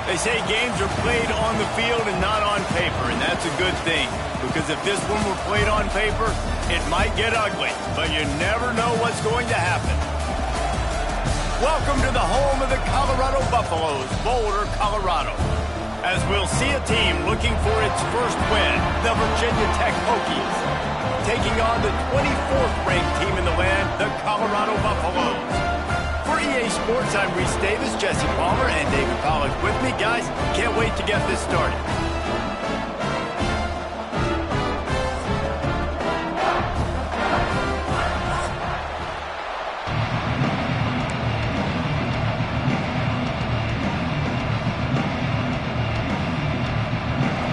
They say games are played on the field and not on paper, and that's a good thing. Because if this one were played on paper, it might get ugly, but you never know what's going to happen. Welcome to the home of the Colorado Buffaloes, Boulder, Colorado. As we'll see a team looking for its first win, the Virginia Tech Hokies, taking on the 24th ranked team in the land, the Colorado Buffaloes. For EA Sports, I'm Reese Davis, Jesse Palmer, and David Pollack with me. Guys, can't wait to get this started.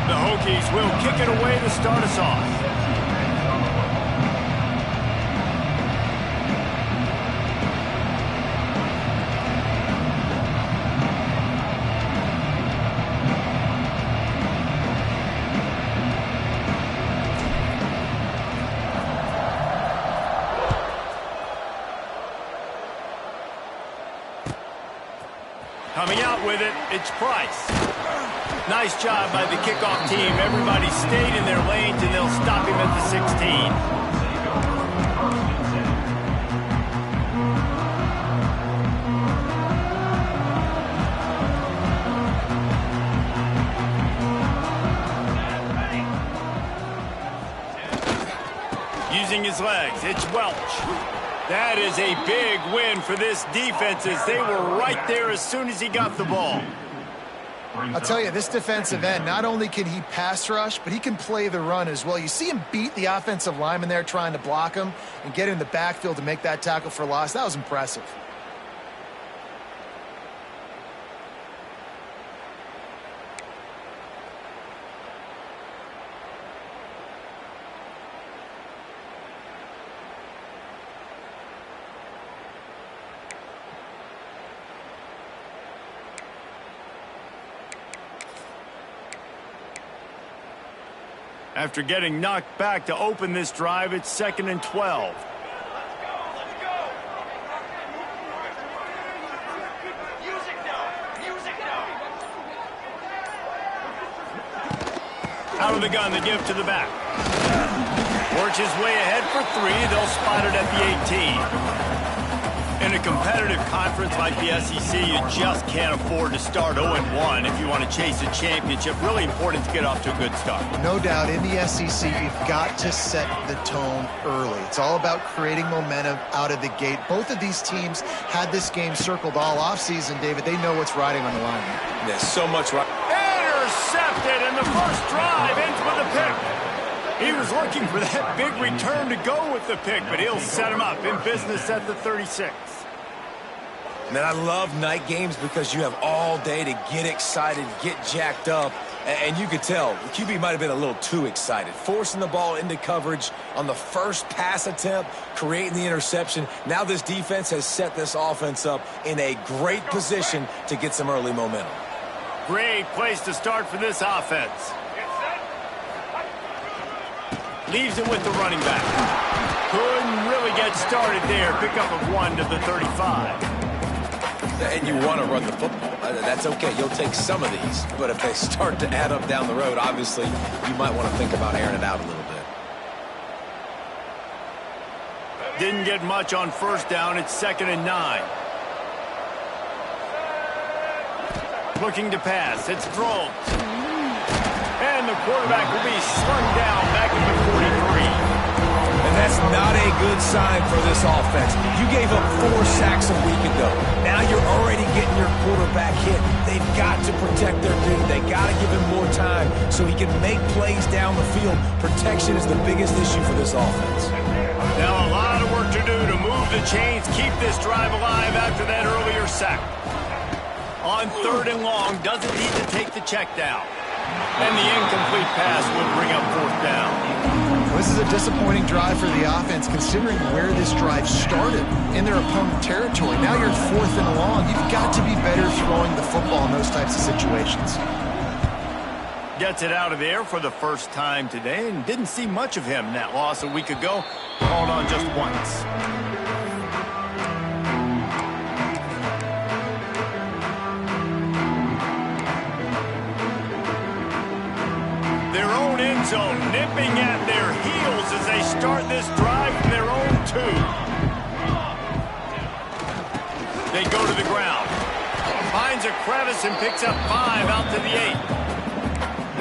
The Hokies will kick it away to start us off. Coming out with it, it's Price. Nice job by the kickoff team. Everybody stayed in their lanes, and they'll stop him at the 16. Using his legs, it's Welch. That is a big win for this defense as they were right there as soon as he got the ball. I'll tell you, this defensive end, not only can he pass rush, but he can play the run as well. You see him beat the offensive lineman there trying to block him and get in the backfield to make that tackle for loss. That was impressive. After getting knocked back to open this drive, it's 2nd and 12. Out of the gun, the give to the back. Works his way ahead for 3. They'll spot it at the 18. In a competitive conference like the SEC, you just can't afford to start 0-1 if you want to chase a championship. Really important to get off to a good start. No doubt, in the SEC, you've got to set the tone early. It's all about creating momentum out of the gate. Both of these teams had this game circled all offseason, David. They know what's riding on the line. There's so much right. Intercepted, and the first drive ends with a pick. He was looking for that big return to go with the pick, but he'll set him up in business at the 36. Man, I love night games because you have all day to get excited, get jacked up, and you could tell the QB might have been a little too excited. Forcing the ball into coverage on the first pass attempt, creating the interception. Now this defense has set this offense up in a great position to get some early momentum. Great place to start for this offense. Leaves it with the running back. Couldn't really get started there. Pickup of 1 to the 35. And you want to run the football. That's okay. You'll take some of these. But if they start to add up down the road, obviously, you might want to think about airing it out a little bit. Didn't get much on first down. It's 2nd and 9. Looking to pass. It's thrown. And the quarterback will be slung down back at the 43. And that's not a good sign for this offense. You gave up 4 sacks a week ago. Now you're already getting your quarterback hit. They've got to protect their dude. They got to give him more time so he can make plays down the field. Protection is the biggest issue for this offense. Now a lot of work to do to move the chains, keep this drive alive after that earlier sack. On 3rd and long, doesn't need to take the check down. And the incomplete pass will bring up 4th down. This is a disappointing drive for the offense, considering where this drive started in their opponent territory. Now you're 4th and long. You've got to be better throwing the football in those types of situations. Gets it out of the air for the first time today, and didn't see much of him in that loss a week ago. Called on just once. zone, nipping at their heels as they start this drive from their own 2. They go to the ground. Finds a crevice and picks up 5 out to the 8.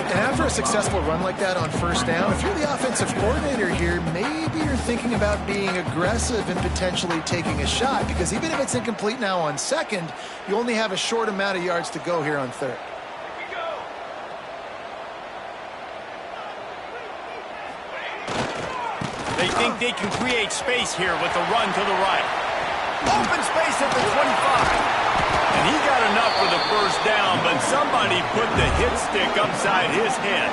And after a successful run like that on first down, if you're the offensive coordinator here, maybe you're thinking about being aggressive and potentially taking a shot, because even if it's incomplete now on second, you only have a short amount of yards to go here on third. They think they can create space here with the run to the right. Open space at the 25. And he got enough for the first down, but somebody put the hit stick upside his head.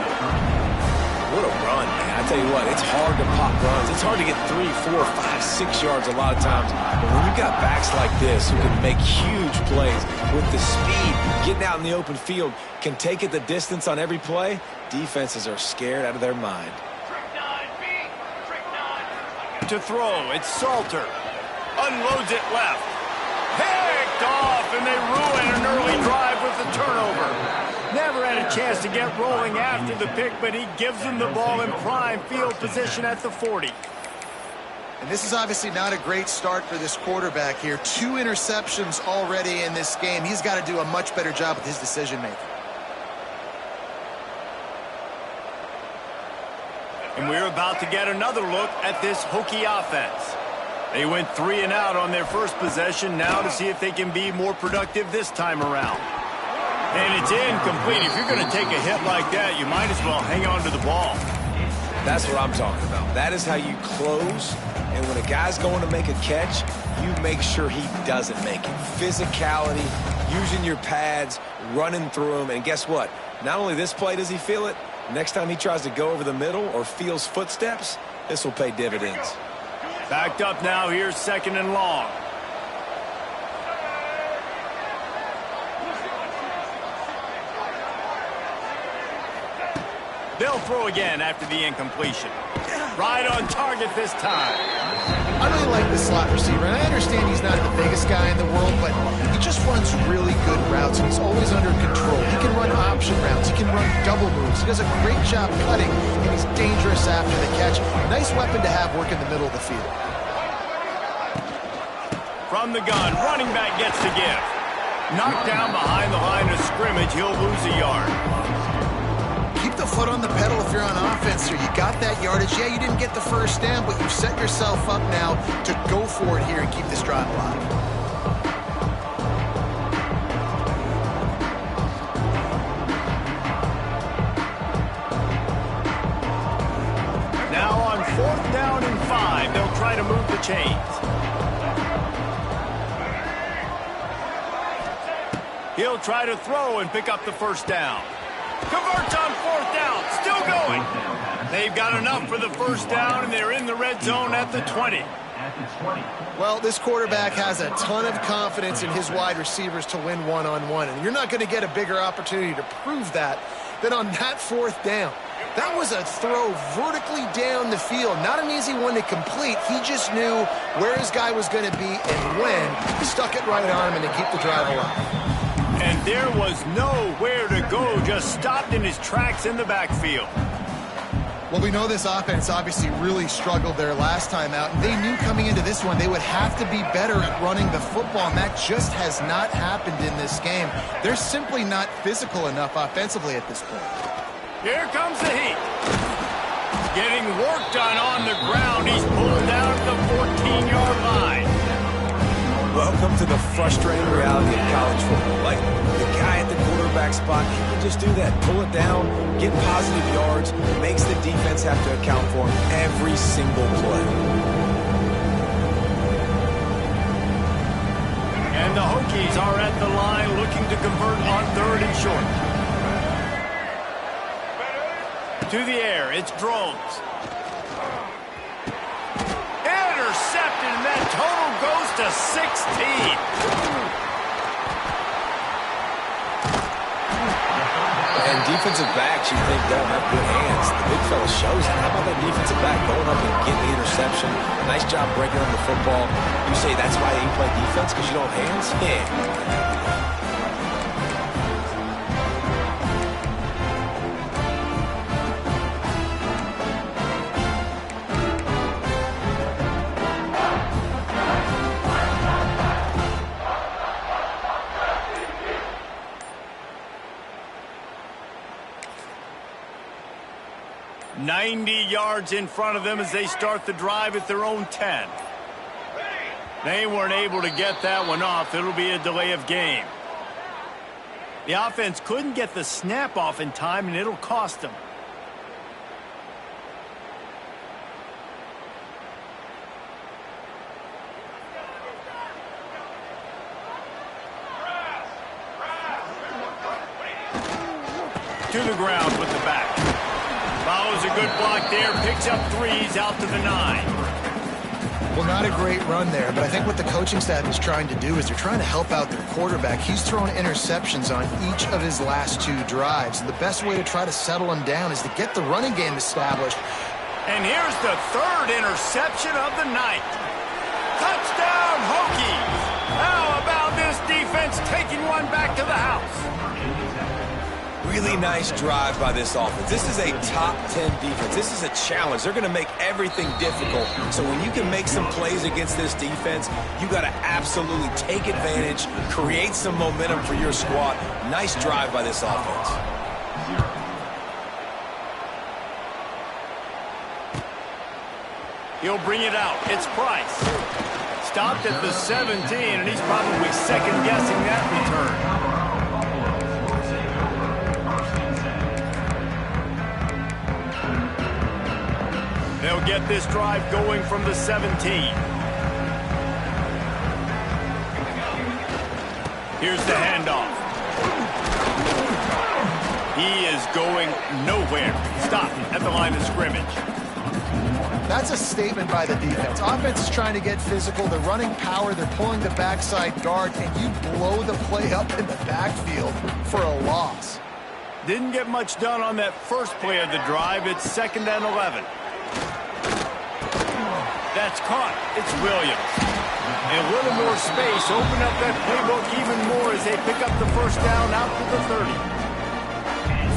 What a run, man. I tell you what, it's hard to pop runs. It's hard to get 3, 4, 5, 6 yards a lot of times. But when you've got backs like this who can make huge plays with the speed, getting out in the open field, can take it the distance on every play, defenses are scared out of their mind. To throw, it's Salter. Unloads it left. Picked off, and they ruin an early drive with the turnover. Never had a chance to get rolling after the pick, but he gives them the ball in prime field position at the 40. And this is obviously not a great start for this quarterback here. 2 interceptions already in this game. He's got to do a much better job with his decision-making. And we're about to get another look at this Hokie offense. They went 3 and out on their first possession, now to see if they can be more productive this time around. And it's incomplete. If you're going to take a hit like that, you might as well hang on to the ball. That's what I'm talking about. That is how you close. And when a guy's going to make a catch, you make sure he doesn't make it. Physicality, using your pads, running through them. And guess what? Not only this play does he feel it, next time he tries to go over the middle or feels footsteps, this will pay dividends. Backed up now, here's 2nd and long. They'll throw again after the incompletion. Right on target this time. I really like the slot receiver, and I understand he's not the biggest guy in the world, but he just runs really good routes, and he's always under control. He can run option routes. He can run double moves. He does a great job cutting, and he's dangerous after the catch. Nice weapon to have work in the middle of the field. From the gun, running back gets the give. Knocked down behind the line of scrimmage, he'll lose a yard. Keep the foot on the pedal if you're on offense here. You got that yardage. Yeah, you didn't get the first down, but you've set yourself up now to go for it here and keep this drive alive. Now on 4th down and 5, they'll try to move the chains. He'll try to throw and pick up the first down. Converts on 4th down. Still going. They've got enough for the first down, and they're in the red zone at the 20. Well, this quarterback has a ton of confidence in his wide receivers to win one-on-one, and you're not going to get a bigger opportunity to prove that than on that 4th down. That was a throw vertically down the field. Not an easy one to complete. He just knew where his guy was going to be and when. He stuck it right on him and to keep the drive alive. And there was nowhere to go, just stopped in his tracks in the backfield. Well, we know this offense obviously really struggled there last time out, and they knew coming into this one they would have to be better at running the football, and that just has not happened in this game. They're simply not physical enough offensively at this point. Here comes the heat. Getting work done on the ground. He's pulled down at the 14-yard line. Welcome to the frustrating reality of college football. Like, the guy at the quarterback spot, he can just do that. Pull it down, get positive yards, makes the defense have to account for him every single play. And the Hokies are at the line looking to convert on 3rd and short. To the air, it's Drones. Intercepted, and that total goes to 16. And defensive backs, you think, don't have good hands. The big fella shows it. How about that defensive back going up and getting the interception? Nice job breaking on the football. You say that's why you play defense, because you don't have hands? Yeah. yards in front of them as they start the drive at their own 10. They weren't able to get that one off. It'll be a delay of game. The offense couldn't get the snap off in time, and it'll cost them. To the ground with the back. Follows a good block there. Picks up 3s out to the 9. Well, not a great run there, but I think what the coaching staff is trying to do is they're trying to help out their quarterback. He's thrown interceptions on each of his last 2 drives, and the best way to try to settle him down is to get the running game established. And here's the 3rd interception of the night. Touchdown, Hokies! How about this defense taking one back to the house? Really nice drive by this offense. This is a top 10 defense. This is a challenge. They're going to make everything difficult. So when you can make some plays against this defense, you got to absolutely take advantage, create some momentum for your squad. Nice drive by this offense. He'll bring it out. It's Price. Stopped at the 17, and he's probably second-guessing that return. They'll get this drive going from the 17. Here's the handoff. He is going nowhere. Stop at the line of scrimmage. That's a statement by the defense. Offense is trying to get physical. They're running power. They're pulling the backside guard, and you blow the play up in the backfield for a loss. Didn't get much done on that first play of the drive. It's 2nd and 11. That's caught. It's Williams. And a little more space. Open up that playbook even more as they pick up the first down out to the 30.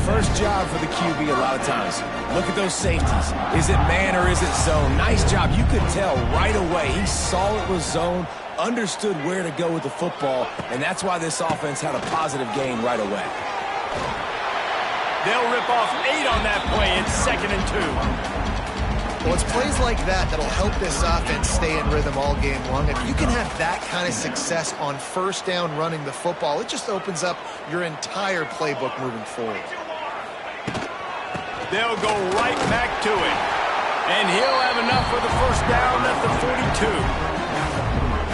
First job for the QB a lot of times. Look at those safeties. Is it man or is it zone? Nice job. You could tell right away. He saw it was zone, understood where to go with the football, and that's why this offense had a positive gain right away. They'll rip off 8 on that play. It's 2nd and 2. Well, it's plays like that that'll help this offense stay in rhythm all game long. If you can have that kind of success on first down running the football, it just opens up your entire playbook moving forward. They'll go right back to it. And he'll have enough for the first down at the 42.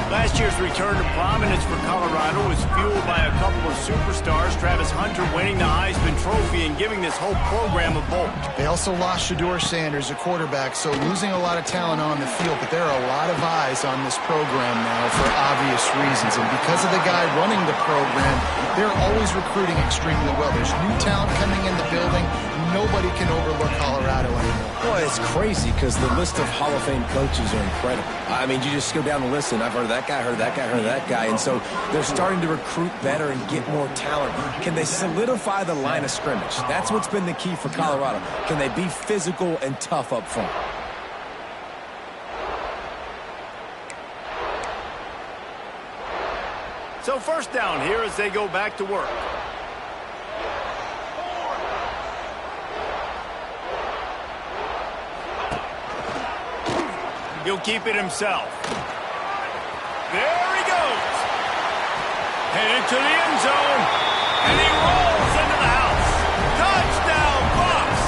Last year's return to prominence for Colorado was fueled by a couple of superstars, Travis Hunter winning the Heisman Trophy and giving this whole program a bolt. They also lost Shedeur Sanders, a quarterback, so losing a lot of talent on the field, but there are a lot of eyes on this program now for obvious reasons. And because of the guy running the program, they're always recruiting extremely well. There's new talent coming in the building. Nobody can overlook Colorado anymore. Boy, it's crazy because the list of Hall of Fame coaches are incredible. I mean, you just go down the list, and I've heard of that guy, heard of that guy, heard of that guy. And so they're starting to recruit better and get more talent. Can they solidify the line of scrimmage? That's what's been the key for Colorado. Can they be physical and tough up front? So first down here as they go back to work. He'll keep it himself. There he goes. Headed to the end zone. And he rolls into the house. Touchdown, Bucs.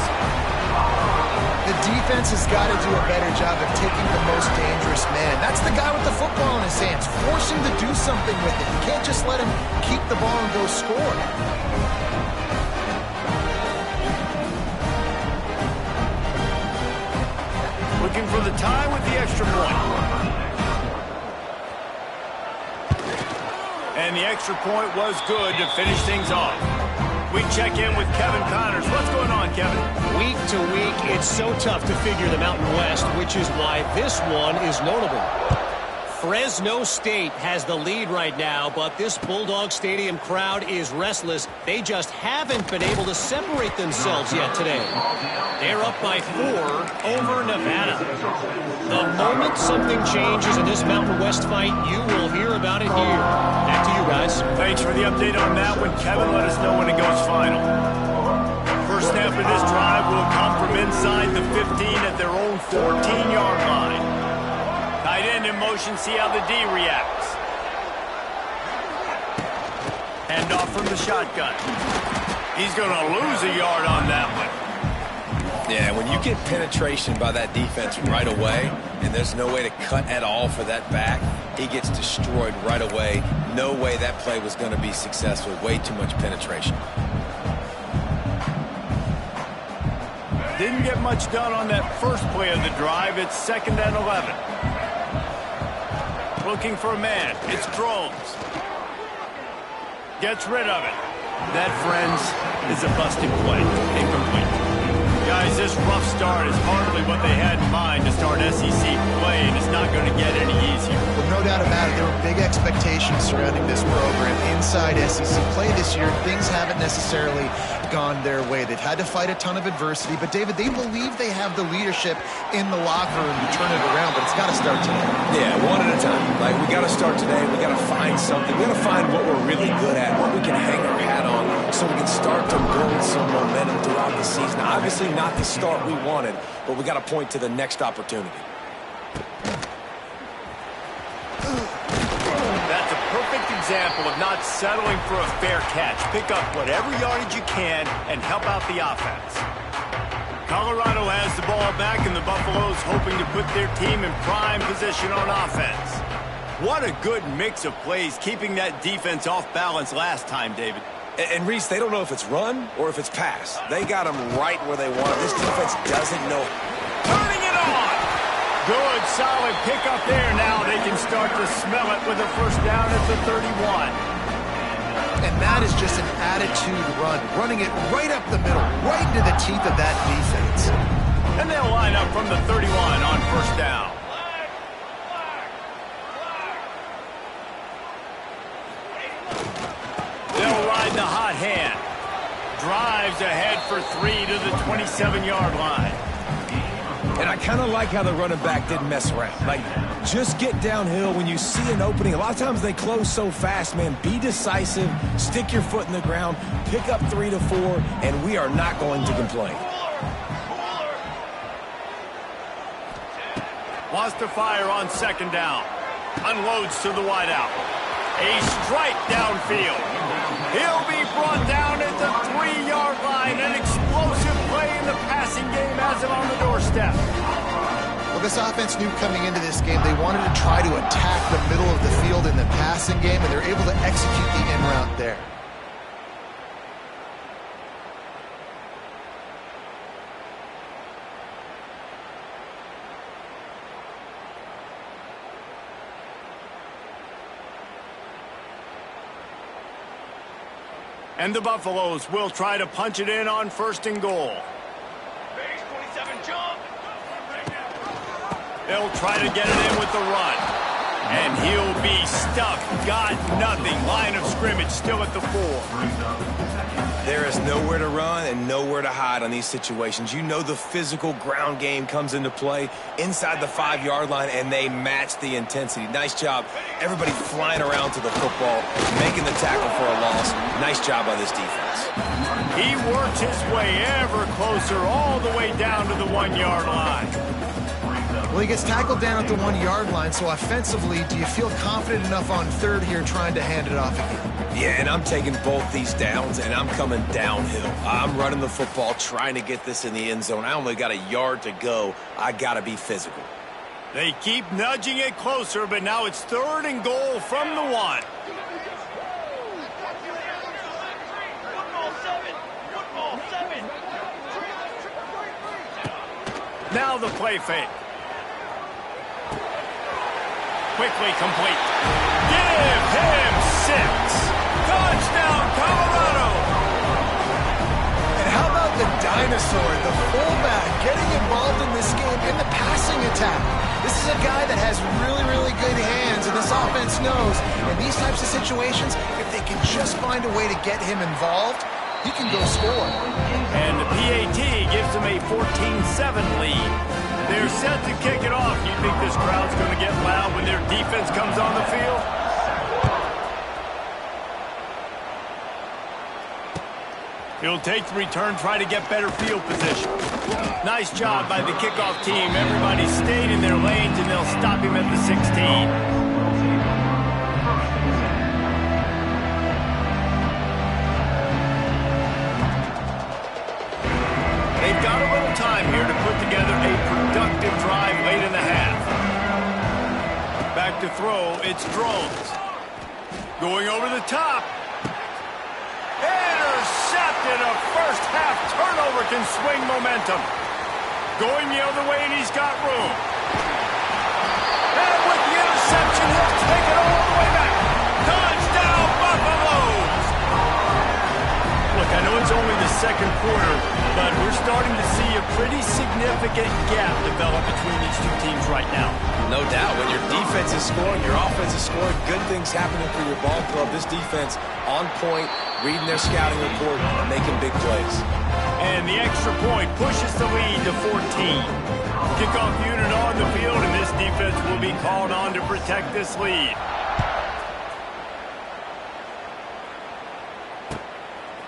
The defense has got to do a better job of taking the most dangerous man. That's the guy with the football in his hands. Force him to do something with it. You can't just let him keep the ball and go score. Looking for the tie with the extra point. And the extra point was good to finish things off. We check in with Kevin Connors. What's going on, Kevin? Week to week, it's so tough to figure the Mountain West, which is why this one is notable. Fresno State has the lead right now, but this Bulldog Stadium crowd is restless. They just haven't been able to separate themselves yet today. They're up by 4 over Nevada. The moment something changes in this Mountain West fight, you will hear about it here. Back to you guys. Thanks for the update on that one, Kevin. Let us know when it goes final. First snap of this drive will come from from inside the 15 at their own 14-yard line. Tight end in motion, see how the D reacts. Hand off from the shotgun. He's going to lose a yard on that one. Yeah, when you get penetration by that defense right away, and there's no way to cut at all for that back, he gets destroyed right away. No way that play was going to be successful. Way too much penetration. Didn't get much done on that first play of the drive. It's 2nd and 11. Looking for a man. It's Drones. Gets rid of it. That, friends, is a busted play. Incomplete. Guys, this rough start is hardly what they had in mind to start SEC play, and it's not going to get any easier. Well, no doubt about it, there were big expectations surrounding this program. Inside SEC play this year, things haven't necessarily gone their way. They've had to fight a ton of adversity, but David, they believe they have the leadership in the locker room to turn it around, but it's got to start today. Yeah, one at a time. Like, we got to start today. We got to find something. We got to find what we're really good at, what we can hang our hat on, so we can start to build some momentum throughout the season. Obviously not the start we wanted, but we got to point to the next opportunity. That's a perfect example of not settling for a fair catch. Pick up whatever yardage you can and help out the offense. Colorado has the ball back, and the Buffaloes hoping to put their team in prime position on offense. What a good mix of plays, keeping that defense off balance last time, David. And Reese, they don't know if it's run or if it's pass. They got them right where they want it. This defense doesn't know. Turning it on! Good, solid pickup there. Now they can start to smell it with a first down at the 31. And that is just an attitude run, running it right up the middle, right into the teeth of that defense. And they'll line up from the 31 on first down. They'll ride the hot hand. Drives ahead for 3 to the 27-yard line. And I kind of like how the running back didn't mess around. Like, just get downhill when you see an opening. A lot of times they close so fast, man. Be decisive, stick your foot in the ground, pick up 3 to 4, and we are not going to complain. Wants to fire on 2nd down. Unloads to the wideout. A strike downfield. He'll be brought down at the 3-yard line. An explosive play in the passing game has him on the doorstep. Well, this offense knew coming into this game they wanted to try to attack the middle of the field in the passing game, and they're able to execute the in route there. And the Buffaloes will try to punch it in on 1st and goal. They'll try to get it in with the run. And he'll be stuck. Got nothing. Line of scrimmage still at the 4. There is nowhere to run and nowhere to hide on these situations. You know the physical ground game comes into play inside the 5-yard line, and they match the intensity. Nice job. Everybody flying around to the football, making the tackle for a loss. Nice job by this defense. He works his way ever closer all the way down to the 1-yard line. Well, he gets tackled down at the 1-yard line, so offensively, do you feel confident enough on 3rd here trying to hand it off again? Yeah, and I'm taking both these downs, and I'm coming downhill. I'm running the football, trying to get this in the end zone. I only got a yard to go. I got to be physical. They keep nudging it closer, but now it's 3rd and goal from the 1. Now the play fake. Quickly complete. Give him 6. Touchdown, Colorado. And how about the dinosaur, the fullback, getting involved in this game in the passing attack? This is a guy that has really, really good hands, and this offense knows in these types of situations, if they can just find a way to get him involved, he can go score. And the PAT gives them a 14-7 lead. They're set to kick it off. You think this crowd's going to get loud when their defense comes on the field? He'll take the return, try to get better field position. Nice job by the kickoff team. Everybody stayed in their lanes, and they'll stop him at the 16. They've got a little time here to put together a productive drive late in the half. Back to throw, it's Drones. Going over the top. Intercepted. A first half turnover can swing momentum. Going the other way, and he's got room. And with the interception, he'll take it all the way back. Touchdown, Buffaloes! Look, I know it's only the second quarter, but we're starting to see a pretty significant gap develop between these two teams right now. No doubt. When your defense is scoring, your offense is scoring, good things happening for your ball club. This defense on point, reading their scouting report, making big plays. And the extra point pushes the lead to 14. Kickoff unit on the field, and this defense will be called on to protect this lead.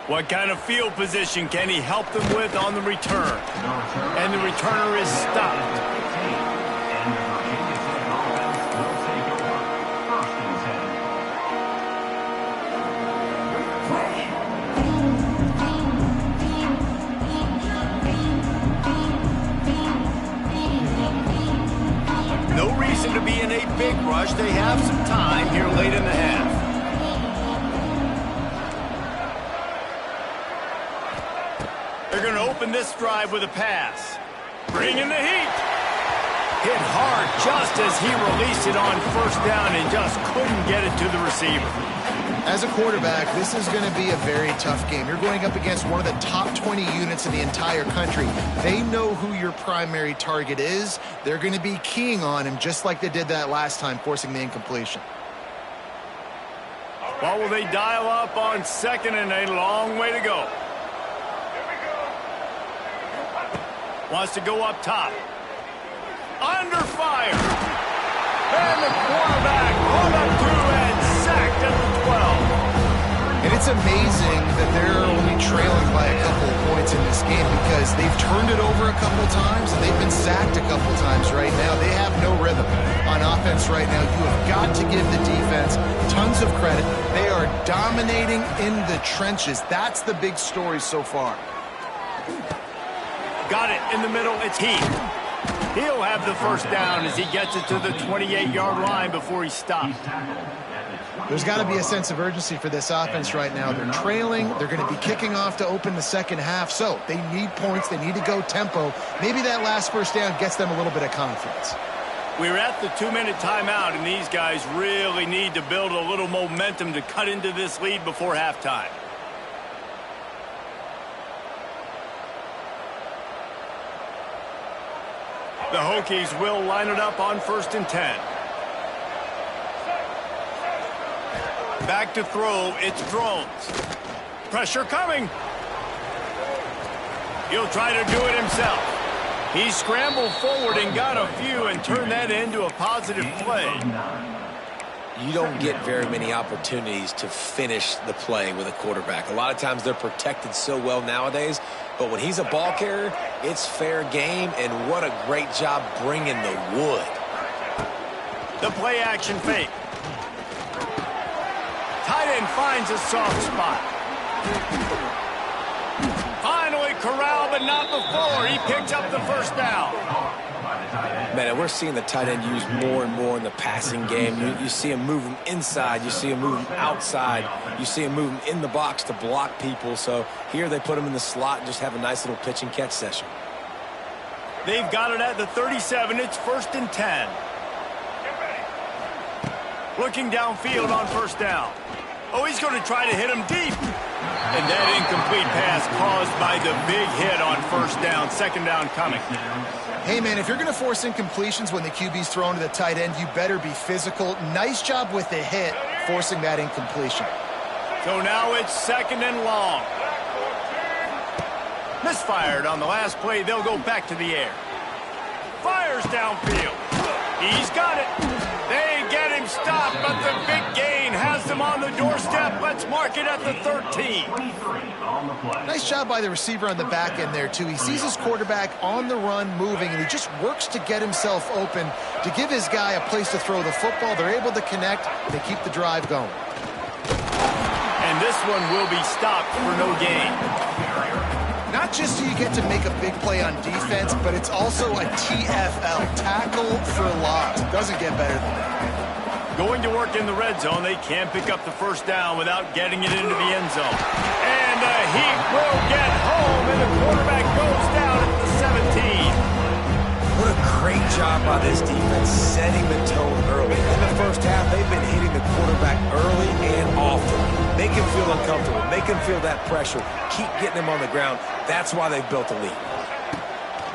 What kind of field position can he help them with on the return? And the returner is stopped. No reason to be in a big rush. They have some time here late in the half. They're going to open this drive with a pass. Bringing the heat. Hit hard just as he released it on first down and just couldn't get it to the receiver. As a quarterback, this is going to be a very tough game. You're going up against one of the top 20 units in the entire country. They know who your primary target is. They're going to be keying on him just like they did that last time, forcing the incompletion. Well, will they dial up on second and a long way to go? Wants to go up top. Under fire. And the quarterback on up to and sacked at the 12. And it's amazing that they're only trailing by a couple of points in this game because they've turned it over a couple times and they've been sacked a couple times right now. They have no rhythm on offense right now. You have got to give the defense tons of credit. They are dominating in the trenches. That's the big story so far. Got it in the middle. It's Heath. He'll have the first down as he gets it to the 28-yard line before he stops. There's got to be a sense of urgency for this offense right now. They're trailing. They're going to be kicking off to open the second half. So they need points. They need to go tempo. Maybe that last first down gets them a little bit of confidence. We're at the 2-minute timeout, and these guys really need to build a little momentum to cut into this lead before halftime. The Hokies will line it up on 1st and 10. Back to throw, it's Drones. Pressure coming. He'll try to do it himself. He scrambled forward and got a few and turned that into a positive play. You don't get very many opportunities to finish the play with a quarterback. A lot of times they're protected so well nowadays, but when he's a ball carrier, it's fair game, and what a great job bringing the wood. The play action fake. Tight end finds a soft spot. Finally corralled, but not before. He picked up the first down. Man, we're seeing the tight end used more and more in the passing game. You see him move him inside. You see him move him outside. You see him move him in the box to block people. So here they put him in the slot and just have a nice little pitch and catch session. They've got it at the 37. It's 1st and 10. Looking downfield on first down. Oh, he's going to try to hit him deep. And that incomplete pass caused by the big hit on first down. Second down coming. Hey, man, if you're going to force incompletions when the QB's thrown to the tight end, you better be physical. Nice job with the hit, forcing that incompletion. So now it's 2nd and long. Misfired on the last play. They'll go back to the air. Fires downfield. He's got it. They get him stopped, but the big gain has them on on the doorstep. Let's mark it at the 13. Nice job by the receiver on the back end there, too. He sees his quarterback on the run moving, and he just works to get himself open to give his guy a place to throw the football. They're able to connect. They keep the drive going. And this one will be stopped for no gain. Not just do you get to make a big play on defense, but it's also a TFL, tackle for loss. It doesn't get better than that. Going to work in the red zone, they can't pick up the first down without getting it into the end zone. And the Heat will get home, and the quarterback goes down at the 17. What a great job by this defense setting the tone early. In the first half, they've been hitting the quarterback early and often. Make him feel uncomfortable. Make him feel that pressure. Keep getting him on the ground. That's why they've built a lead.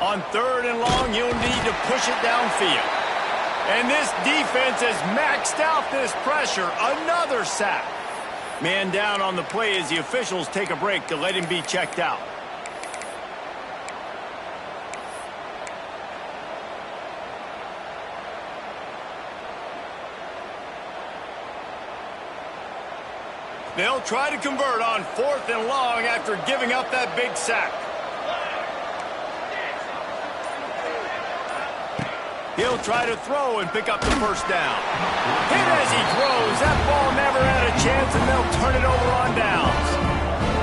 On 3rd and long, you'll need to push it downfield. And this defense has maxed out this pressure. Another sack. Man down on the play as the officials take a break to let him be checked out. They'll try to convert on 4th and long after giving up that big sack. He'll try to throw and pick up the first down. Hit as he throws. That ball never had a chance, and they'll turn it over on downs.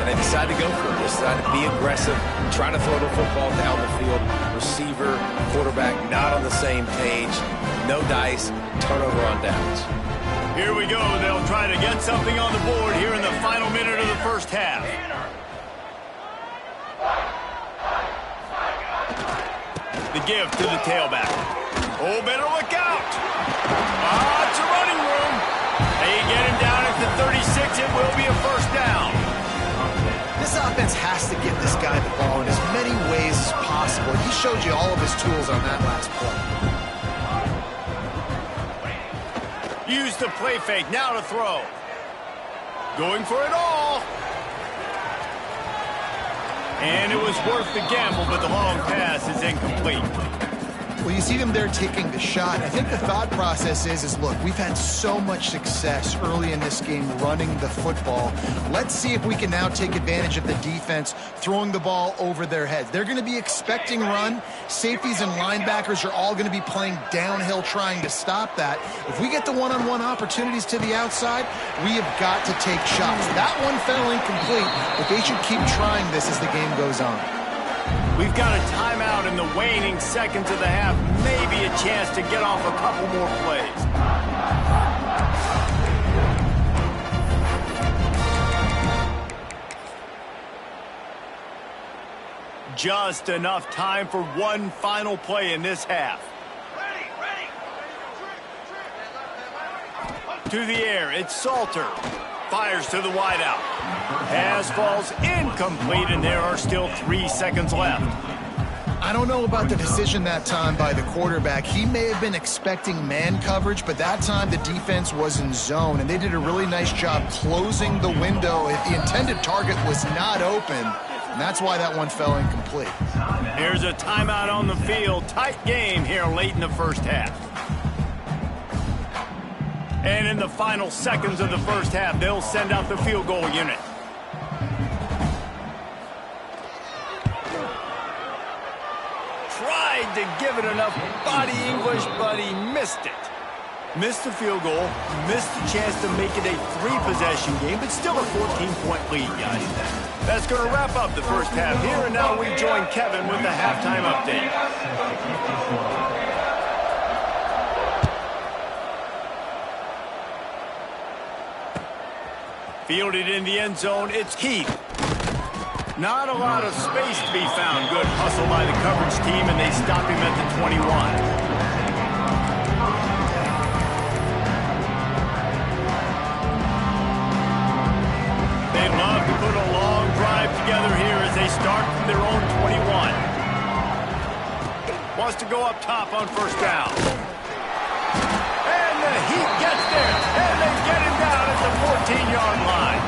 And they decide to go for it. They decide to be aggressive, try to throw the football down the field. Receiver, quarterback not on the same page. No dice, turnover on downs. Here we go. They'll try to get something on the board here in the final minute of the first half. The give to the tailback. Oh, better look out. It's a running room. They get him down at the 36. It will be a first down. This offense has to get this guy the ball in as many ways as possible. He showed you all of his tools on that last play. Use the play fake, now to throw. Going for it all. And it was worth the gamble, but the long pass is incomplete. Well, you see them there taking the shot. I think the thought process is look, we've had so much success early in this game running the football. Let's see if we can now take advantage of the defense throwing the ball over their heads. They're going to be expecting run. Safeties and linebackers are all going to be playing downhill trying to stop that. If we get the one-on-one opportunities to the outside, we have got to take shots. That one fell incomplete, but they should keep trying this as the game goes on. We've got a timeout in the waning seconds of the half. Maybe a chance to get off a couple more plays. Just enough time for one final play in this half. To the air, it's Salter. Fires to the wideout. Pass falls incomplete, and there are still 3 seconds left. I don't know about the decision that time by the quarterback. He may have been expecting man coverage, but that time the defense was in zone, and they did a really nice job closing the window if the intended target was not open, and that's why that one fell incomplete. Here's a timeout on the field. Tight game here late in the first half. And in the final seconds of the first half, they'll send out the field goal unit. Tried to give it enough body English, but he missed it. Missed the field goal, missed the chance to make it a 3-possession game, but still a 14-point lead, guys. That's going to wrap up the first half here, and now we join Kevin with the halftime update. Fielded in the end zone, it's Keith. Not a lot of space to be found. Good hustle by the coverage team, and they stop him at the 21. They'd love to put a long drive together here as they start from their own 21. Wants to go up top on first down. And the Heat gets there, and they get him down at the 14-yard line.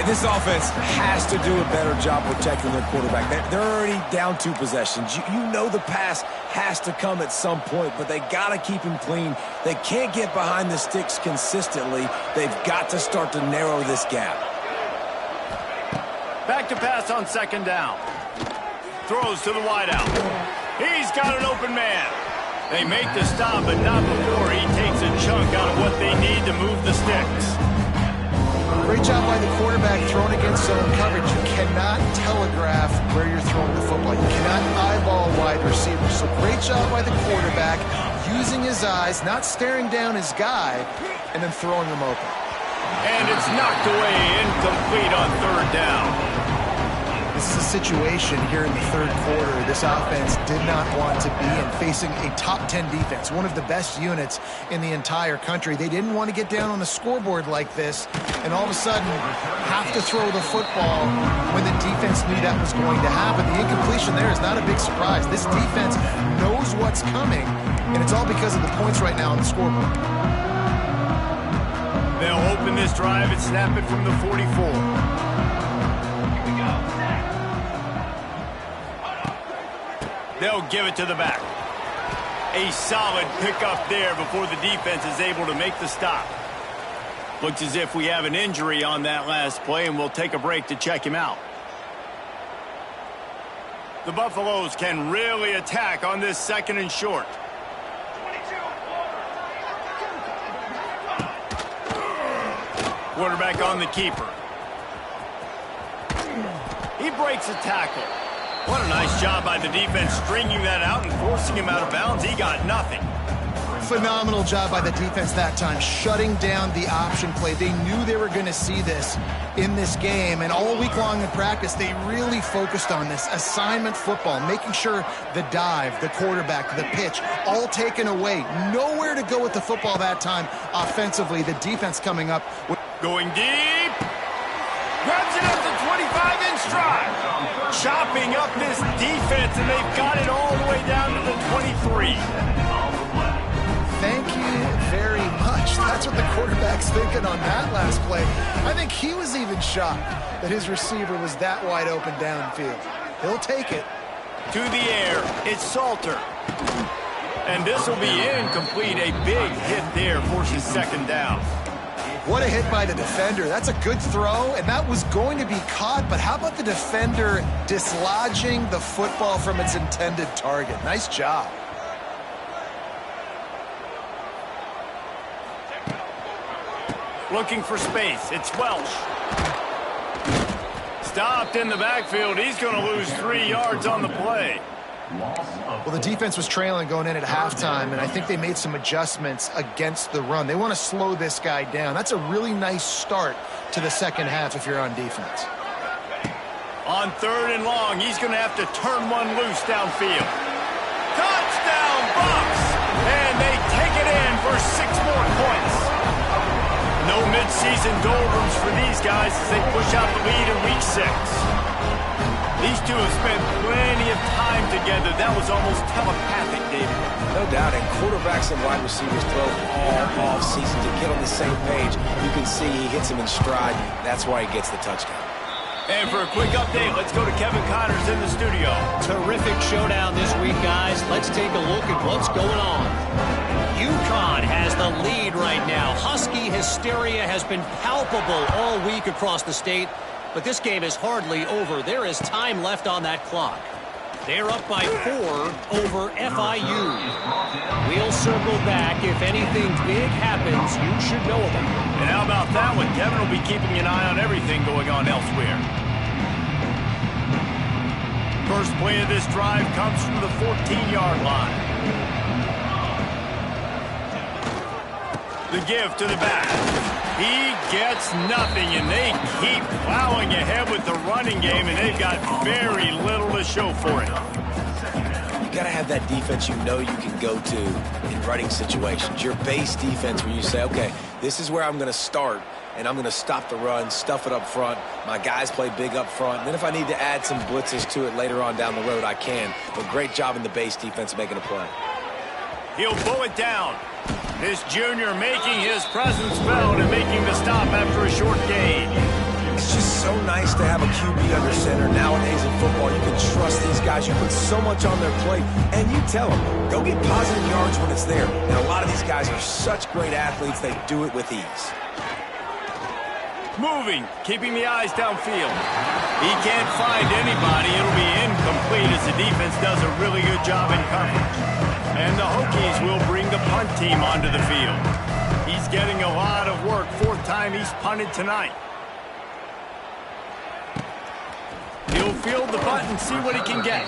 This offense has to do a better job protecting their quarterback. They're already down 2 possessions. You know the pass has to come at some point, but they got to keep him clean. They can't get behind the sticks consistently. They've got to start to narrow this gap. Back to pass on 2nd down. Throws to the wideout. He's got an open man. They make the stop, but not before he takes a chunk out of what they need to move the sticks. Great job by the quarterback throwing against zone coverage. You cannot telegraph where you're throwing the football. You cannot eyeball wide receivers. So great job by the quarterback using his eyes, not staring down his guy, and then throwing him open. And it's knocked away, incomplete on 3rd down. This is a situation here in the 3rd quarter this offense did not want to be in, facing a top 10 defense, one of the best units in the entire country. They didn't want to get down on the scoreboard like this and all of a sudden have to throw the football when the defense knew that was going to happen. The incompletion there is not a big surprise. This defense knows what's coming, and it's all because of the points right now on the scoreboard. They'll open this drive and snap it from the 44. They'll give it to the back. A solid pickup there before the defense is able to make the stop. Looks as if we have an injury on that last play, and we'll take a break to check him out. The Buffaloes can really attack on this 2nd and short. Quarterback on the keeper. He breaks a tackle. What a nice job by the defense stringing that out and forcing him out of bounds. He got nothing. Phenomenal job by the defense that time, shutting down the option play. They knew they were going to see this in this game, and all week long in practice, they really focused on this assignment football, making sure the dive, the quarterback, the pitch, all taken away. Nowhere to go with the football that time offensively. The defense coming up. Going deep. Grabs it up to 25 in stride. Chopping up this defense, and they've got it all the way down to the 23. Thank you very much. That's what the quarterback's thinking on that last play. I think he was even shocked that his receiver was that wide open downfield. He'll take it. To the air, it's Salter. And this will be incomplete. A big hit there forces 2nd down. What a hit by the defender. That's a good throw, and that was going to be caught, but how about the defender dislodging the football from its intended target? Nice job. Looking for space. It's Welsh. Stopped in the backfield. He's going to lose 3 yards on the play. Well, the defense was trailing going in at halftime, and I think they made some adjustments against the run. They want to slow this guy down. That's a really nice start to the 2nd half if you're on defense. On 3rd and long, he's going to have to turn one loose downfield. Touchdown, Bucs! And they take it in for 6 more points. No midseason doldrums for these guys as they push out the lead in Week 6. These two have spent plenty of time together. That was almost telepathic, David. No doubt, and quarterbacks and wide receivers throw all offseason to get on the same page. You can see he hits him in stride. That's why he gets the touchdown. And for a quick update, let's go to Kevin Connors in the studio. Terrific showdown this week, guys. Let's take a look at what's going on. UConn has the lead right now. Husky hysteria has been palpable all week across the state, but this game is hardly over. There is time left on that clock. They're up by 4 over FIU. We'll circle back. If anything big happens, you should know about it. And how about that one? Kevin will be keeping an eye on everything going on elsewhere. First play of this drive comes from the 14-yard line. The give to the back. He gets nothing, and they keep plowing ahead with the running game, and they've got very little to show for it. You got to have that defense you know you can go to in running situations. Your base defense where you say, okay, this is where I'm going to start, and I'm going to stop the run, stuff it up front. My guys play big up front. And then if I need to add some blitzes to it later on down the road, I can. But great job in the base defense making a play. He'll pull it down. This junior making his presence felt and making the stop after a short gain. It's just so nice to have a QB under center. Nowadays in football, you can trust these guys. You put so much on their plate, and you tell them, go get positive yards when it's there. And a lot of these guys are such great athletes, they do it with ease. Moving, keeping the eyes downfield. He can't find anybody. It'll be incomplete as the defense does a really good job in coverage. And the Hokies will bring the punt team onto the field. He's getting a lot of work. Fourth time he's punted tonight. He'll field the punt and see what he can get.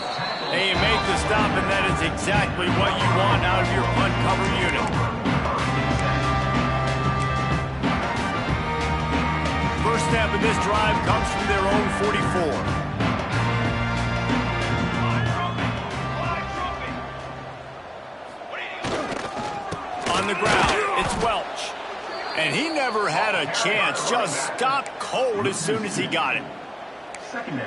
They make the stop, and that is exactly what you want out of your punt cover unit. First snap of this drive comes from their own 44. On the ground, it's Welch. And he never had a chance, just stopped cold as soon as he got it.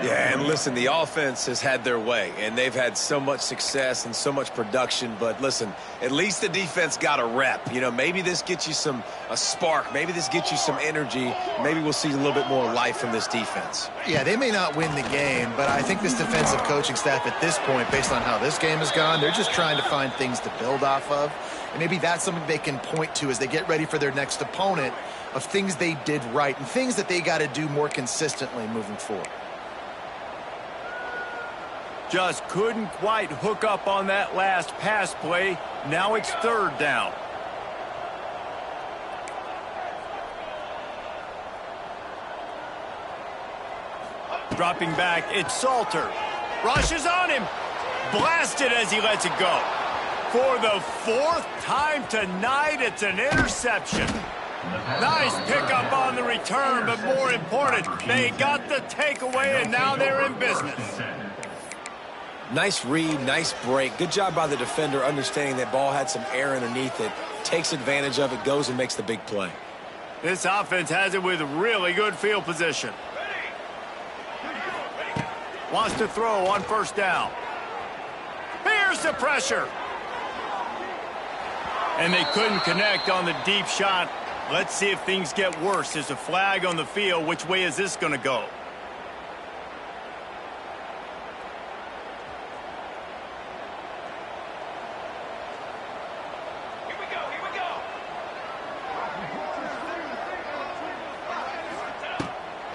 Yeah, and listen, the offense has had their way, and they've had so much success and so much production. But listen, at least the defense got a rep. You know, maybe this gets you a spark. Maybe this gets you some energy. Maybe we'll see a little bit more life from this defense. Yeah, they may not win the game, but I think this defensive coaching staff at this point, based on how this game has gone, they're just trying to find things to build off of. And maybe that's something they can point to as they get ready for their next opponent, of things they did right and things that they got to do more consistently moving forward. Just couldn't quite hook up on that last pass play. Now it's third down. Dropping back, it's Salter. Rushes on him. Blasted as he lets it go. For the fourth time tonight, it's an interception. Nice pickup on the return, but more important, they got the takeaway, and now they're in business. Nice read, nice break. Good job by the defender understanding that ball had some air underneath it. Takes advantage of it, goes and makes the big play. This offense has it with really good field position. Wants to throw on first down. Here's the pressure. And they couldn't connect on the deep shot. Let's see if things get worse. There's a flag on the field. Which way is this going to go?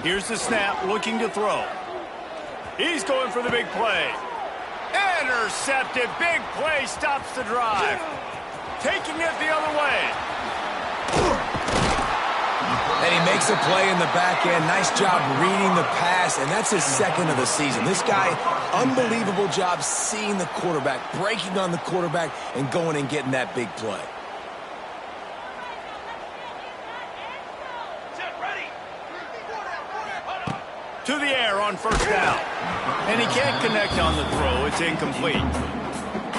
Here's the snap, looking to throw. He's going for the big play. Intercepted, big play, stops the drive. Taking it the other way. And he makes a play in the back end. Nice job reading the pass, and that's his second of the season. This guy, unbelievable job seeing the quarterback, breaking on the quarterback, and going and getting that big play. To the air on first down. And he can't connect on the throw. It's incomplete.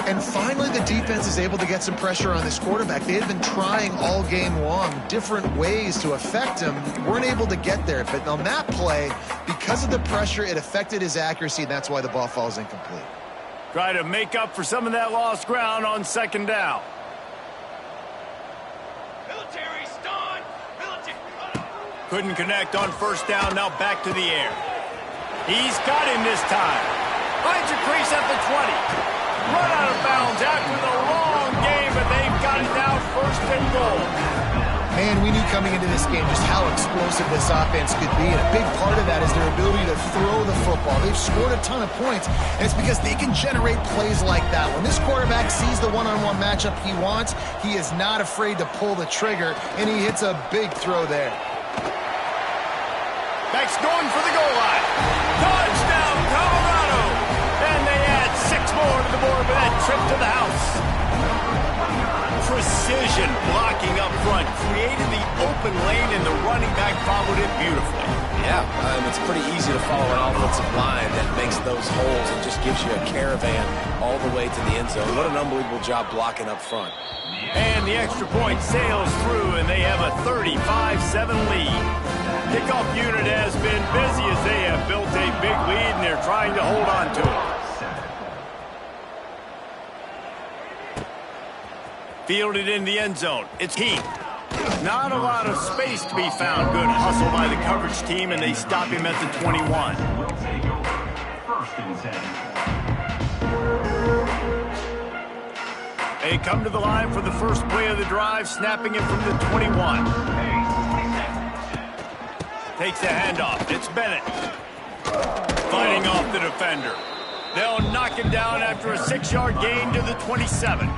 And finally, the defense is able to get some pressure on this quarterback. They had been trying all game long different ways to affect him. Weren't able to get there. But on that play, because of the pressure, it affected his accuracy, and that's why the ball falls incomplete. Try to make up for some of that lost ground on second down. Couldn't connect on first down. Now back to the air. He's got him this time. Finds a crease at the 20. Run out of bounds after the long game, but they've got it now first and goal. Man, we knew coming into this game just how explosive this offense could be, and a big part of that is their ability to throw the football. They've scored a ton of points, and it's because they can generate plays like that. When this quarterback sees the one-on-one matchup he wants, he is not afraid to pull the trigger, and he hits a big throw there. Beck's going for the goal line. Touchdown, Colorado! And they add 6 more to the board with that trip to the house. Precision blocking up front, created the open lane, and the running back followed it beautifully. Yeah, it's pretty easy to follow an offensive line that makes those holes and just gives you a caravan all the way to the end zone. What an unbelievable job blocking up front. And the extra point sails through, and they have a 35-7 lead. Kickoff unit has been busy as they have built a big lead, and they're trying to hold on to it. Fielded in the end zone. It's Heath. Not a lot of space to be found. Good hustle by the coverage team, and they stop him at the 21. Will take over. 1st and 10. They come to the line for the first play of the drive, snapping it from the 21. Takes the handoff. It's Bennett. Fighting off the defender. They'll knock him down after a 6-yard gain to the 27.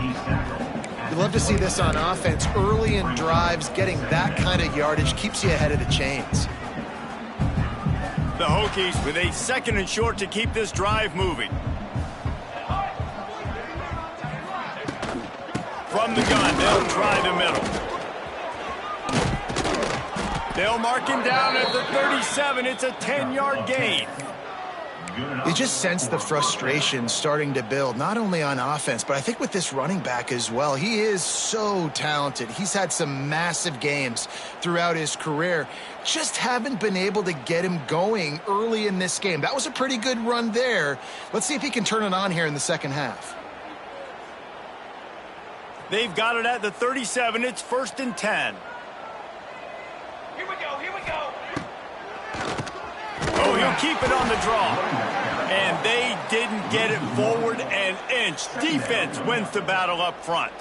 You love to see this on offense. Early in drives, getting that kind of yardage keeps you ahead of the chains. The Hokies with a 2nd and short to keep this drive moving. From the gun, they'll try the middle. They'll mark him down at the 37. It's a 10-yard gain. You just sense the frustration starting to build, not only on offense, but I think with this running back as well. He is so talented. He's had some massive games throughout his career. Just haven't been able to get him going early in this game. That was a pretty good run there. Let's see if he can turn it on here in the second half. They've got it at the 37. It's 1st and 10. Here we go, here we go. Oh, he'll keep it on the draw. And they didn't get it forward an inch. Defense wins the battle up front.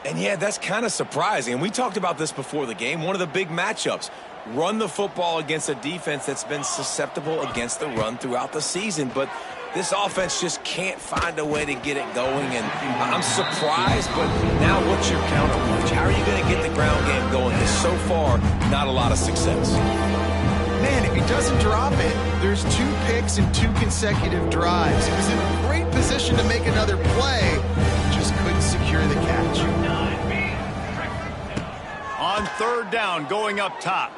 And yeah, that's kind of surprising. And we talked about this before the game. One of the big matchups. Run the football against a defense that's been susceptible against the run throughout the season. But this offense just can't find a way to get it going. And I'm surprised, but now what's your counterpunch? How are you going to get the ground game going? Because so far, not a lot of success. Man, if he doesn't drop it, there's 2 picks and 2 consecutive drives. He was in a great position to make another play, just couldn't secure the catch. On 3rd down, going up top.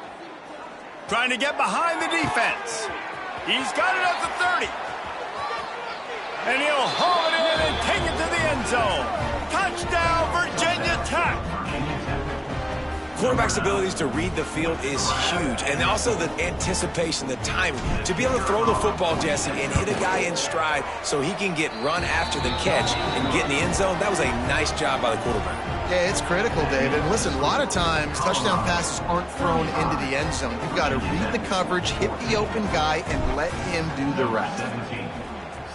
Trying to get behind the defense. He's got it at the 30. And he'll haul it in and take it to the end zone. Touchdown, Virginia Tech. Quarterback's abilities to read the field is huge, and also the anticipation, the timing. To be able to throw the football, Jesse, and hit a guy in stride so he can get run after the catch and get in the end zone, that was a nice job by the quarterback. Yeah, it's critical, David. Listen, a lot of times touchdown passes aren't thrown into the end zone. You've got to read the coverage, hit the open guy, and let him do the rest. 17.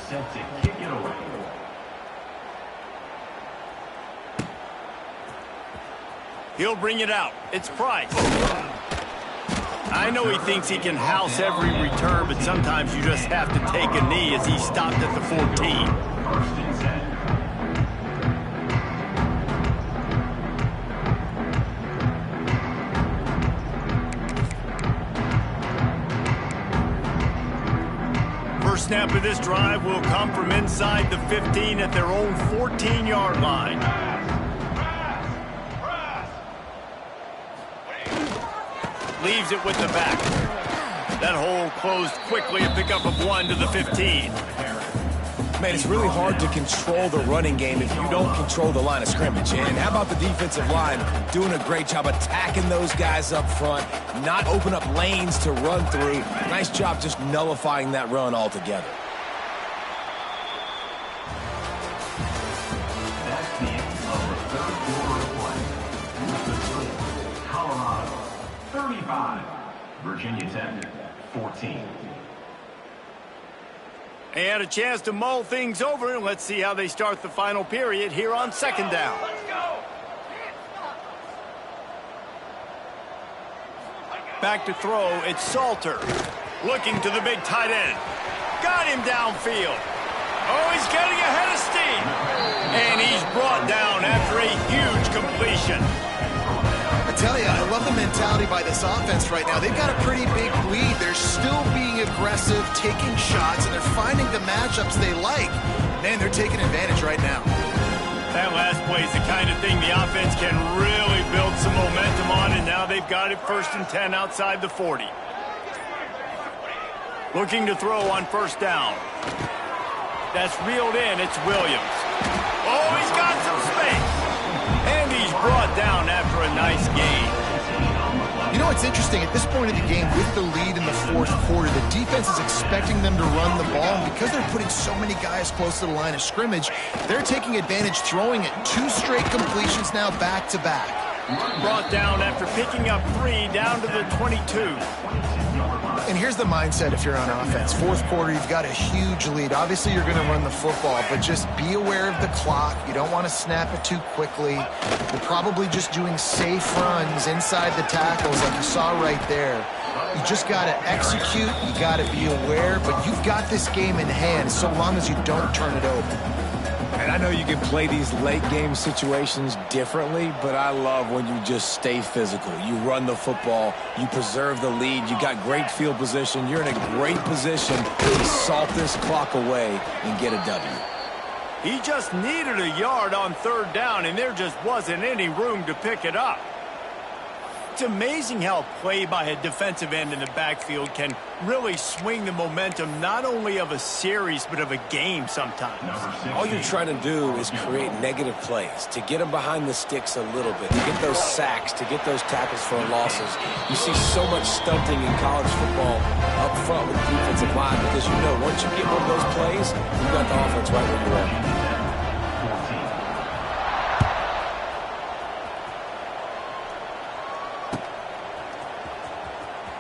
Set to kick it away. He'll bring it out. It's Price. I know he thinks he can house every return, but sometimes you just have to take a knee as he stopped at the 14. 1st and 10. First snap of this drive will come from inside the 15 at their own 14-yard line. Leaves it with the back. That hole closed quickly, a pickup of 1 to the 15. Man, it's really hard to control the running game if you don't control the line of scrimmage. And how about the defensive line doing a great job attacking those guys up front, not open up lanes to run through. Nice job just nullifying that run altogether. That's the end of the 3rd quarter of play. Colorado 35, Virginia Tech 14. They had a chance to mull things over, and let's see how they start the final period here on 2nd down. Let's go. Back to throw, it's Salter. Looking to the big tight end. Got him downfield. Oh, he's getting ahead of steam. And he's brought down after a huge completion. I tell you, I love the mentality by this offense right now. They've got a pretty big lead. They're still being aggressive, taking shots, and they're finding the matchups they like. Man, they're taking advantage right now. That last play is the kind of thing the offense can really build some momentum on, and now they've got it 1st and 10 outside the 40. Looking to throw on 1st down. That's reeled in. It's Williams. Oh, he's got some space. And he's brought down after a nice gain. You know what's interesting? At this point of the game, with the lead in the 4th quarter, the defense is expecting them to run the ball. And because they're putting so many guys close to the line of scrimmage, they're taking advantage, throwing it 2 straight completions now back to back. Brought down after picking up 3 down to the 22. And here's the mindset if you're on offense. Fourth quarter, you've got a huge lead. Obviously, you're going to run the football, but just be aware of the clock. You don't want to snap it too quickly. You're probably just doing safe runs inside the tackles like you saw right there. You just got to execute. You got to be aware, but you've got this game in hand so long as you don't turn it over. And I know you can play these late-game situations differently, but I love when you just stay physical. You run the football, you preserve the lead, you got great field position, you're in a great position to salt this clock away and get a W. He just needed a yard on 3rd down, and there just wasn't any room to pick it up. It's amazing how play by a defensive end in the backfield can really swing the momentum not only of a series but of a game sometimes. All you're trying to do is create negative plays, to get them behind the sticks a little bit, to get those sacks, to get those tackles for losses. You see so much stunting in college football up front with the defensive line because you know once you get one of those plays, you've got the offense right where you are.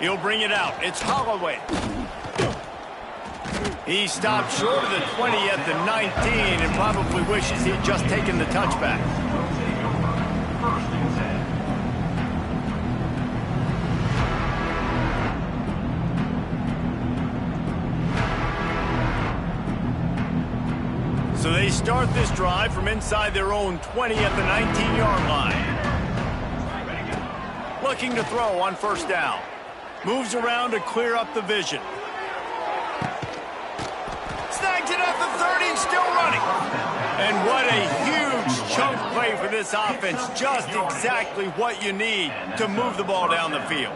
He'll bring it out. It's Holloway. He stopped short of the 20 at the 19 and probably wishes he'd just taken the touchback. So they start this drive from inside their own 20 at the 19-yard line. Looking to throw on 1st down. Moves around to clear up the vision. Snags it at the 30, still running. And what a huge chunk play for this offense. Just exactly what you need to move the ball down the field.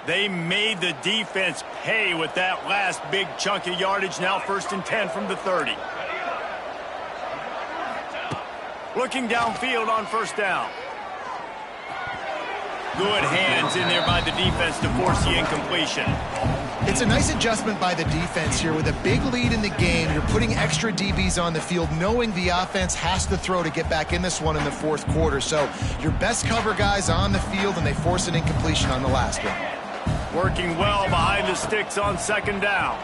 They made the defense pay with that last big chunk of yardage. Now 1st and 10 from the 30. Looking downfield on 1st down. Good hands in there by the defense to force the incompletion. It's a nice adjustment by the defense here. With a big lead in the game, you're putting extra DBs on the field, knowing the offense has to throw to get back in this one in the 4th quarter. So your best cover guys on the field, and they force an incompletion on the last one. Working well behind the sticks on 2nd down.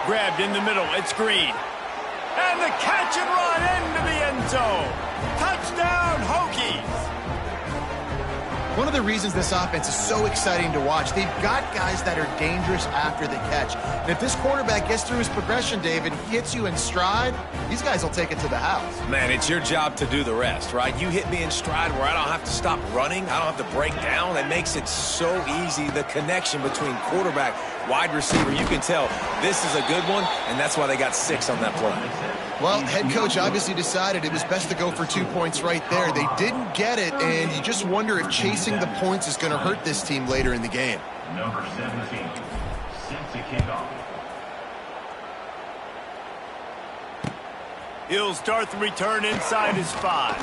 Grabbed in the middle. It's Green. And the catch and run into the end zone. Touchdown, Hokies. One of the reasons this offense is so exciting to watch, they've got guys that are dangerous after the catch. And if this quarterback gets through his progression, David, he hits you in stride, these guys will take it to the house. Man, it's your job to do the rest, right? You hit me in stride where I don't have to stop running. I don't have to break down. That makes it so easy. The connection between quarterback, wide receiver, you can tell this is a good one, and that's why they got 6 on that play. Well, head coach obviously decided it was best to go for 2 points right there. They didn't get it, and you just wonder if chasing the points is going to hurt this team later in the game. Number 17, since the kickoff. He'll start the return inside his 5.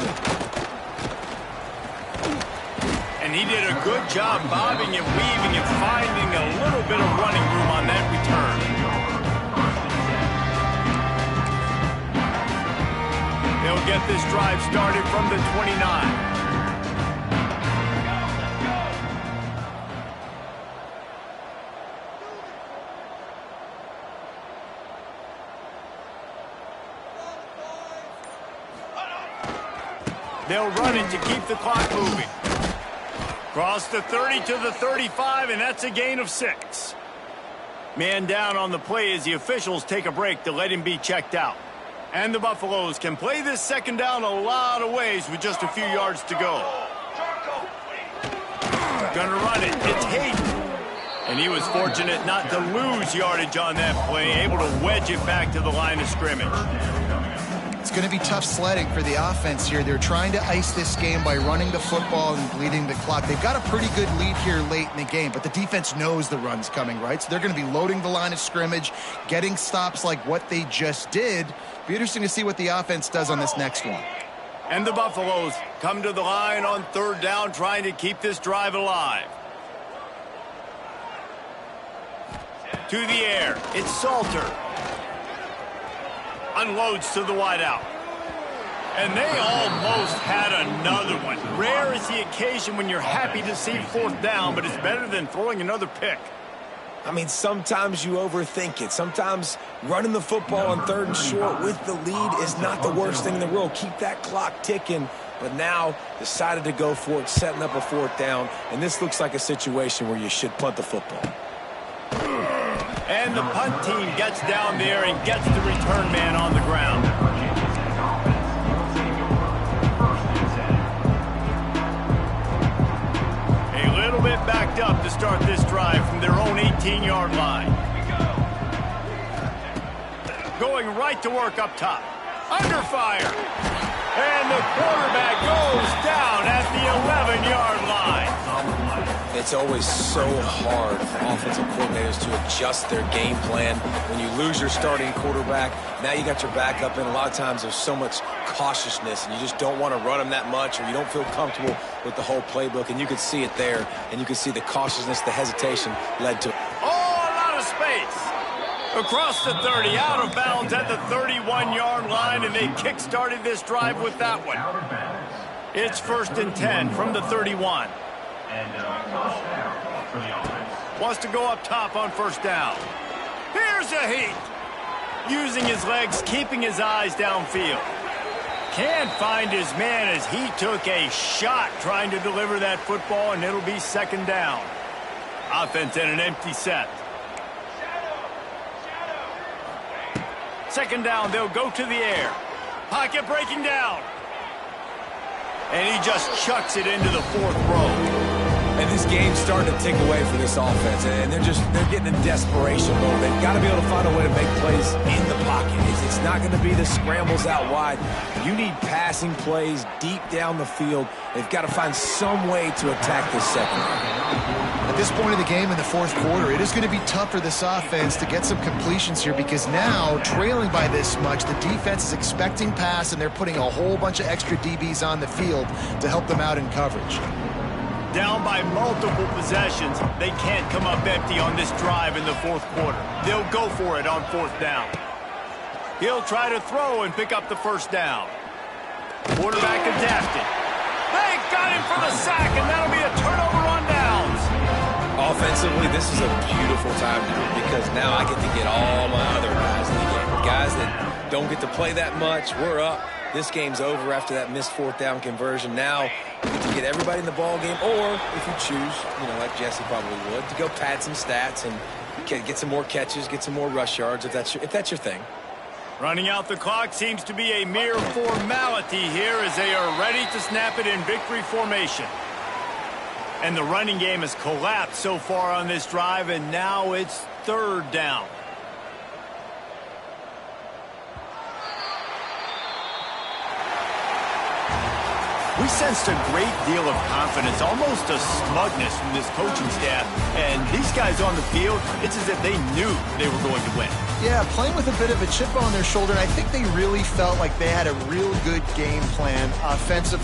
And he did a good job bobbing and weaving and finding a little bit of running room on that return. They'll get this drive started from the 29. They'll run it to keep the clock moving. Cross the 30 to the 35, and that's a gain of 6. Man down on the play as the officials take a break to let him be checked out. And the Buffaloes can play this 2nd down a lot of ways with just a few yards to go. Gonna run it. It's Hayden. And he was fortunate not to lose yardage on that play, able to wedge it back to the line of scrimmage. It's going to be tough sledding for the offense here. They're trying to ice this game by running the football and bleeding the clock. They've got a pretty good lead here late in the game, but the defense knows the run's coming, right? So they're going to be loading the line of scrimmage, getting stops like what they just did. Be interesting to see what the offense does on this next one. And the Buffaloes come to the line on 3rd down, trying to keep this drive alive. To the air, it's Salter. Unloads to the wideout. And they almost had another one. Rare is the occasion when you're happy to see 4th down, but it's better than throwing another pick. I mean, sometimes you overthink it. Sometimes running the football on 3rd and short with the lead is not the worst thing in the world. Keep that clock ticking. But now decided to go for it, setting up a 4th down. And this looks like a situation where you should punt the football. And the punt team gets down there and gets the return man on the ground. A little bit backed up to start this drive from their own 18-yard line. Going right to work up top. Under fire. And the quarterback goes down at the 11-yard line. It's always so hard for offensive coordinators to adjust their game plan. When you lose your starting quarterback, now you got your backup, and a lot of times there's so much cautiousness, and you just don't want to run them that much, or you don't feel comfortable with the whole playbook, and you could see it there, and you could see the cautiousness, the hesitation led to it. Oh, a lot of space. Across the 30, out of bounds at the 31-yard line, and they kick-started this drive with that one. It's 1st and 10 from the 31. And first down for the offense. Wants to go up top on 1st down. Here's a heat. Using his legs, keeping his eyes downfield. Can't find his man as he took a shot trying to deliver that football, and it'll be 2nd down. Offense in an empty set. 2nd down, they'll go to the air. Pocket breaking down. And he just chucks it into the 4th row. And this game's starting to tick away for this offense, and they're getting in desperation mode. They've got to be able to find a way to make plays in the pocket. It's not going to be the scrambles out wide. You need passing plays deep down the field. They've got to find some way to attack this secondary. At this point of the game in the 4th quarter, it is going to be tough for this offense to get some completions here, because now, trailing by this much, the defense is expecting pass, and they're putting a whole bunch of extra DBs on the field to help them out in coverage. Down by multiple possessions, they can't come up empty on this drive in the 4th quarter. They'll go for it on 4th down. He'll try to throw and pick up the 1st down. Quarterback adapted. They got him for the sack, and that'll be a turnover on downs. Offensively, this is a beautiful time now, because now I get to get all my other guys in the game. Guys that don't get to play that much, we're up. This game's over after that missed 4th down conversion. Now you get to get everybody in the ball game, or if you choose, like Jesse probably would, to go pad some stats and get some more catches, get some more rush yards if that's your thing. Running out the clock seems to be a mere formality here as they are ready to snap it in victory formation. And the running game has collapsed so far on this drive, and now it's 3rd down. We sensed a great deal of confidence, almost a smugness from this coaching staff. And these guys on the field, it's as if they knew they were going to win. Yeah, playing with a bit of a chip on their shoulder, and I think they really felt like they had a real good game plan offensively.